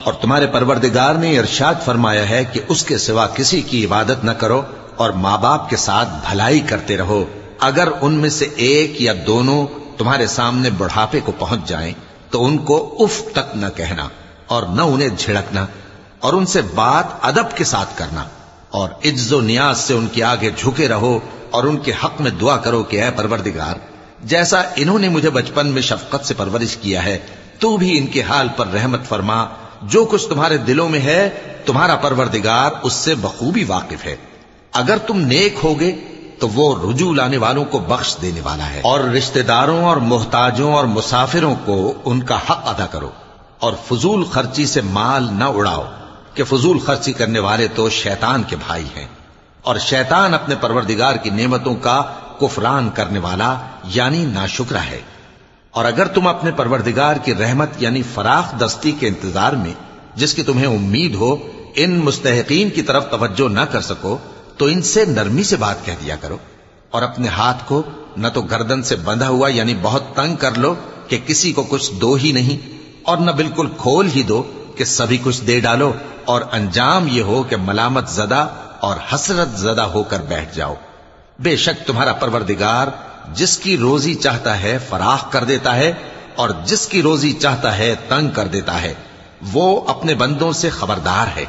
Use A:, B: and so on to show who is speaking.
A: اور تمہارے پروردگار نے ارشاد فرمایا ہے کہ اس کے سوا کسی کی عبادت نہ کرو اور ماں باپ کے ساتھ بھلائی کرتے رہو، اگر ان میں سے ایک یا دونوں تمہارے سامنے بڑھاپے کو پہنچ جائیں تو ان کو اف تک نہ کہنا اور نہ انہیں جھڑکنا، اور ان سے بات ادب کے ساتھ کرنا، اور عجز و نیاز سے ان کے آگے جھکے رہو اور ان کے حق میں دعا کرو کہ اے پروردگار، جیسا انہوں نے مجھے بچپن میں شفقت سے پرورش کیا ہے تو بھی ان کے حال پر رحمت فرما، جو کچھ تمہارے دلوں میں ہے تمہارا پروردگار اس سے بخوبی واقف ہے، اگر تم نیک ہوگے تو وہ رجوع لانے والوں کو بخش دینے والا ہے۔ اور رشتہ داروں اور محتاجوں اور مسافروں کو ان کا حق ادا کرو، اور فضول خرچی سے مال نہ اڑاؤ کہ فضول خرچی کرنے والے تو شیطان کے بھائی ہیں، اور شیطان اپنے پروردگار کی نعمتوں کا کفران کرنے والا یعنی ناشکرا ہے۔ اور اگر تم اپنے پروردگار کی رحمت یعنی فراخ دستی کے انتظار میں جس کی تمہیں امید ہو ان مستحقین کی طرف توجہ نہ کر سکو تو ان سے نرمی سے بات کہہ دیا کرو، اور اپنے ہاتھ کو نہ تو گردن سے بندھا ہوا یعنی بہت تنگ کر لو کہ کسی کو کچھ دو ہی نہیں، اور نہ بالکل کھول ہی دو کہ سبھی کچھ دے ڈالو، اور انجام یہ ہو کہ ملامت زدہ اور حسرت زدہ ہو کر بیٹھ جاؤ۔ بے شک تمہارا پروردگار جس کی روزی چاہتا ہے فراخ کر دیتا ہے اور جس کی روزی چاہتا ہے تنگ کر دیتا ہے، وہ اپنے بندوں سے خبردار ہے۔